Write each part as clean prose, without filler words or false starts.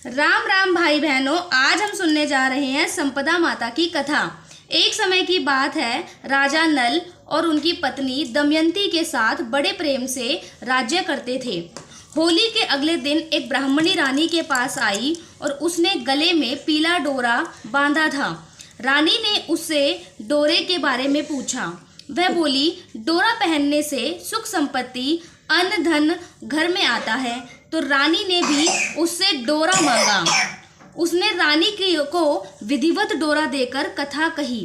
राम राम भाई बहनों, आज हम सुनने जा रहे हैं संपदा माता की कथा। एक समय की बात है, राजा नल और उनकी पत्नी दमयंती के साथ बड़े प्रेम से राज्य करते थे। होली के अगले दिन एक ब्राह्मणी रानी के पास आई और उसने गले में पीला डोरा बांधा था। रानी ने उससे डोरे के बारे में पूछा। वह बोली, डोरा पहनने से सुख संपत्ति अन्न धन घर में आता है। तो रानी ने भी उससे डोरा मांगा। उसने रानी को विधिवत डोरा देकर कथा कही।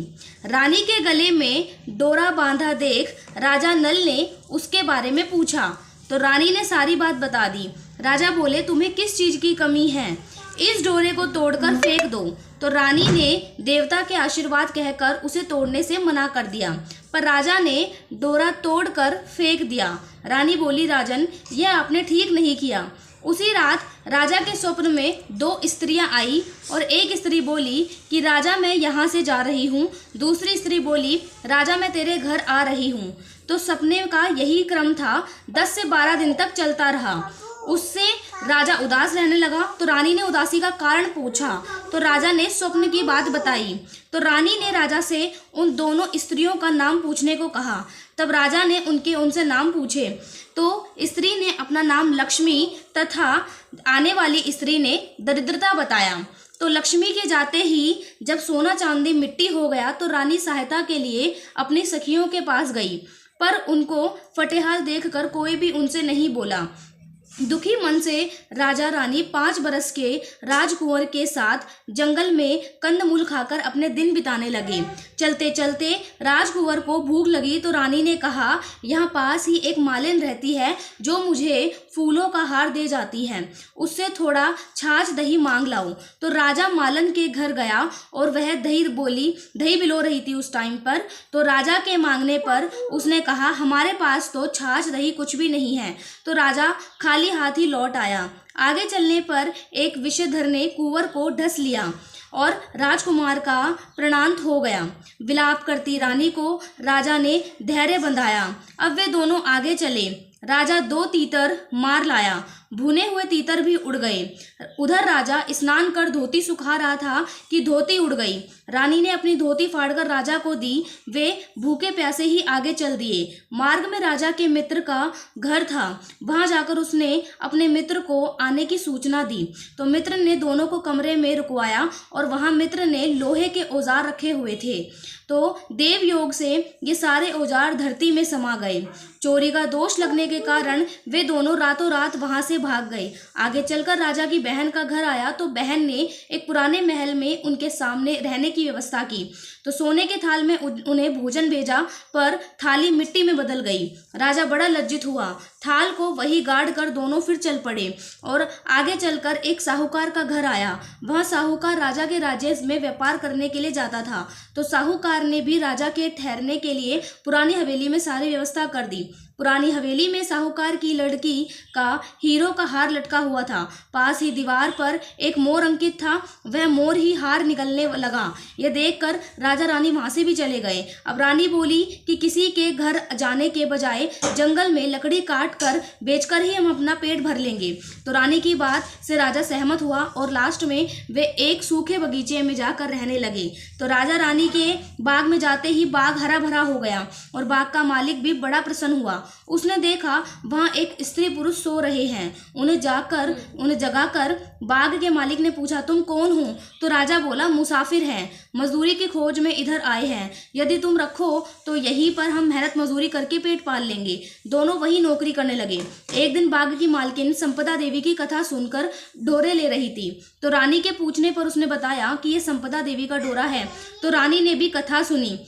रानी के गले में डोरा बांधा देख राजा नल ने उसके बारे में पूछा तो रानी ने सारी बात बता दी। राजा बोले, तुम्हें किस चीज की कमी है? इस डोरे को तोड़कर फेंक दो। तो रानी ने देवता के आशीर्वाद कहकर उसे तोड़ने से मना कर दिया, पर राजा ने डोरा तोड़कर फेंक दिया। रानी बोली, राजन, यह आपने ठीक नहीं किया। उसी रात राजा के स्वप्न में दो स्त्रियां आई और एक स्त्री बोली कि राजा, मैं यहाँ से जा रही हूँ। दूसरी स्त्री बोली, राजा, मैं तेरे घर आ रही हूँ। तो सपने का यही क्रम था, 10 से 12 दिन तक चलता रहा। उससे राजा उदास रहने लगा। तो रानी ने उदासी का कारण पूछा तो राजा ने स्वप्न की बात बताई। तो रानी ने राजा से उन दोनों स्त्रियों का नाम पूछने को कहा। तब राजा ने उनसे नाम पूछे तो स्त्री ने अपना नाम लक्ष्मी तथा आने वाली स्त्री ने दरिद्रता बताया। तो लक्ष्मी के जाते ही जब सोना चांदी मिट्टी हो गया तो रानी सहायता के लिए अपनी सखियों के पास गई, पर उनको फटेहाल देखकर कोई भी उनसे नहीं बोला। दुखी मन से राजा रानी 5 बरस के राजकुंवर के साथ जंगल में कंदमूल खाकर अपने दिन बिताने लगे। चलते चलते राजकुंवर को भूख लगी तो रानी ने कहा, यहाँ पास ही एक मालिन रहती है जो मुझे फूलों का हार दे जाती है, उससे थोड़ा छाछ दही मांग लाओ। तो राजा मालन के घर गया और वह दही बिलो रही थी उस टाइम पर। तो राजा के मांगने पर उसने कहा, हमारे पास तो छाछ दही कुछ भी नहीं है। तो राजा खाली हाथ ही लौट आया। आगे चलने पर एक विषधर ने कुंवर को ढस लिया और राजकुमार का प्राणांत हो गया। विलाप करती रानी को राजा ने धैर्य बंधाया। अब वे दोनों आगे चले। राजा 2 तीतर मार लाया, भुने हुए तीतर भी उड़ गए। उधर राजा स्नान कर धोती सुखा रहा था कि धोती उड़ गई। रानी ने अपनी धोती फाड़कर राजा को दी। वे भूखे प्यासे ही आगे चल दिए। मार्ग में राजा के मित्र का घर था। वहां जाकर उसने अपने मित्र को आने की सूचना दी। तो मित्र ने दोनों को कमरे में रुकवाया और वहां मित्र ने लोहे के औजार रखे हुए थे। तो देव योग से ये सारे औजार धरती में समा गए। चोरी का दोष लगने के कारण वे दोनों रातों रात वहां से भाग गए। आगे चलकर राजा की बहन का घर आया तो बहन ने एक पुराने महल में उनके सामने रहने की व्यवस्था की। तो सोने के थाल में उन्हें भोजन भेजा, पर थाली मिट्टी में बदल गई। राजा बड़ा लज्जित हुआ। थाल को वही गाड़ कर दोनों फिर चल पड़े और आगे चलकर एक साहूकार का घर आया। वह साहूकार राजा के राज्य में व्यापार करने के लिए जाता था। तो साहूकार ने भी राजा के ठहरने के लिए पुरानी हवेली में सारी व्यवस्था कर दी। पुरानी हवेली में साहूकार की लड़की का हीरो का हार लटका हुआ था। पास ही दीवार पर एक मोर अंकित था। वह मोर ही हार निकलने लगा। यह देखकर राजा रानी वहां से भी चले गए। अब रानी बोली कि किसी के घर जाने के बजाय जंगल में लकड़ी काट कर बेचकर ही हम अपना पेट भर लेंगे। तो रानी की बात से राजा सहमत हुआ और लास्ट में वे एक सूखे बगीचे में जाकर रहने लगे। तो राजा रानी के बाग में जाते ही बाग हरा भरा हो गया और बाग का मालिक भी बड़ा प्रसन्न हुआ। उसने देखा वहां एक स्त्री पुरुष सो रहे हैं। उन्हें जगाकर बाग के मालिक ने पूछा, तुम कौन हो? तो राजा बोला, मुसाफिर हैं, मजदूरी की खोज में इधर आए हैं। यदि तुम रखो तो यहीं पर हम मेहनत मजदूरी करके पेट पाल लेंगे। दोनों वही नौकरी करने लगे। एक दिन बाग की मालकिन संपदा देवी की कथा सुनकर डोरे ले रही थी। तो रानी के पूछने पर उसने बताया कि यह संपदा देवी का डोरा है। तो रानी ने भी कथा सुनी,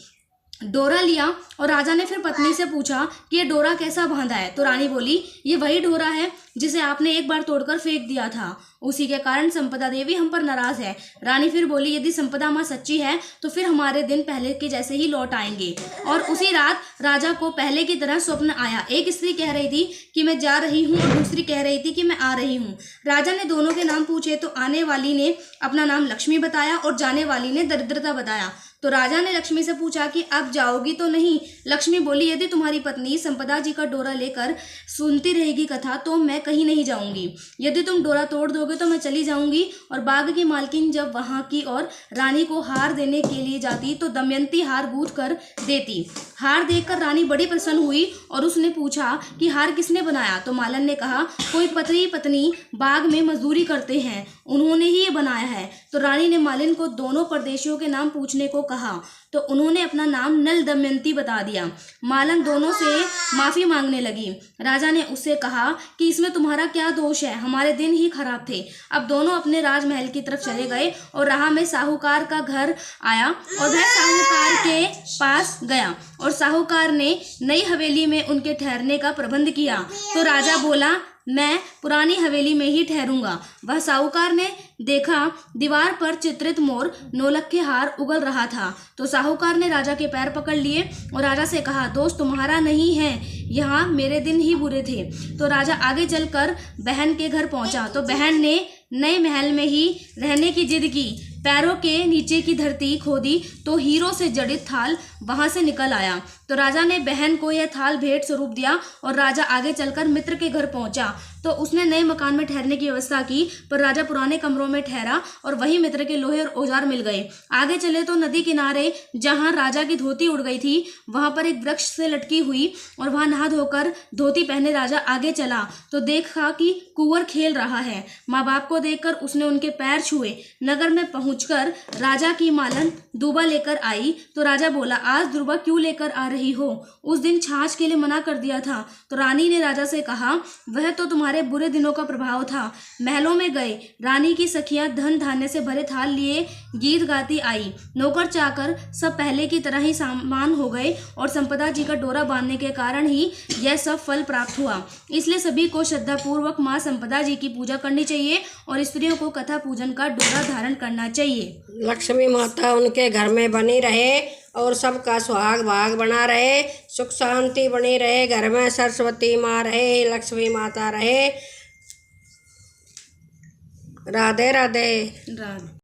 डोरा लिया और राजा ने फिर पत्नी से पूछा कि ये डोरा कैसा बांधा है? तो रानी बोली, ये वही डोरा है जिसे आपने एक बार तोड़कर फेंक दिया था, उसी के कारण संपदा देवी हम पर नाराज है। रानी फिर बोली, यदि संपदा माँ सच्ची है तो फिर हमारे दिन पहले के जैसे ही लौट आएंगे। और उसी रात राजा को पहले की तरह स्वप्न आया। एक स्त्री कह रही थी कि मैं जा रही हूँ और दूसरी कह रही थी कि मैं आ रही हूँ। राजा ने दोनों के नाम पूछे तो आने वाली ने अपना नाम लक्ष्मी बताया और जाने वाली ने दरिद्रता बताया। तो राजा ने लक्ष्मी से पूछा कि अब जाओगी तो नहीं। लक्ष्मी बोली, यदि तुम्हारी पत्नी संपदा जी का डोरा लेकर सुनती रहेगी कथा तो मैं कहीं नहीं जाऊंगी। यदि तुम डोरा तोड़ दोगे तो मैं चली जाऊंगी। और बाग की मालकिन जब वहां की और रानी को हार देने के लिए जाती तो दमयंती हार गूंथ कर देती। हार देखकर रानी बड़ी प्रसन्न हुई और उसने पूछा कि हार किसने बनाया। तो मालन ने कहा, कोई पत्नी बाग में मजदूरी करते हैं, उन्होंने ही ये बनाया है। तो रानी ने मालिन को दोनों परदेशियों के नाम पूछने को कहा तो उन्होंने अपना नाम नल दमयंती बता दिया। मालन दोनों से माफी मांगने लगी। राजा ने उससे कहा कि इसमें तुम्हारा क्या दोष है, हमारे दिन ही खराब थे। अब दोनों अपने राजमहल की तरफ चले गए और राह में साहूकार का घर आया और वह साहूकार के पास गया और साहूकार ने नई हवेली में उनके ठहरने का प्रबंध किया। तो राजा बोला, मैं पुरानी हवेली में ही ठहरूंगा। वह साहूकार ने देखा दीवार पर चित्रित मोर नौलक्खे हार उगल रहा था। तो साहूकार ने राजा के पैर पकड़ लिए और राजा से कहा, दोस्त तुम्हारा नहीं है, यहाँ मेरे दिन ही बुरे थे। तो राजा आगे चलकर बहन के घर पहुंचा तो बहन ने नए महल में ही रहने की जिद की। पैरों के नीचे की धरती खोदी तो हीरों से जड़ित थाल वहां से निकल आया। तो राजा ने बहन को यह थाल भेंट स्वरूप दिया और राजा आगे चलकर मित्र के घर पहुंचा तो उसने नए मकान में ठहरने की व्यवस्था की, पर राजा पुराने कमरों में ठहरा और वही मित्र के लोहे और औजार मिल गए। आगे चले तो नदी किनारे जहां राजा की धोती उड़ गई थी वहां पर एक वृक्ष से लटकी हुई और वहां नहा धोकर धोती पहने राजा आगे चला तो देखा कि कुंवर खेल रहा है। माँ बाप को देखकर उसने उनके पैर छुए। नगर में पहुंचकर राजा की मालन दूबा लेकर आई। तो राजा बोला, आज दूबा क्यों लेकर आ रही हो? उस दिन छाछ के लिए मना कर दिया था। तो रानी ने राजा से कहा, वह तो तुम्हारे बुरे दिनों का प्रभाव था। महलों में गए, रानी की सखियां धन धान्य से भरे थाल लिए गीत गाती आई। नौकर चाकर सब पहले की तरह ही सामान हो गए और संपदा जी का डोरा बांधने के कारण ही यह सब फल प्राप्त हुआ। इसलिए सभी को श्रद्धा पूर्वक माँ संपदा जी की पूजा करनी चाहिए और स्त्रियों को कथा पूजन का डोरा धारण करना चाहिए। लक्ष्मी माता उनके घर में बनी रहे और सबका सुहाग भाग बना रहे, सुख शांति बनी रहे, घर में सरस्वती माँ रहे, लक्ष्मी माता रहे। राधे राधे।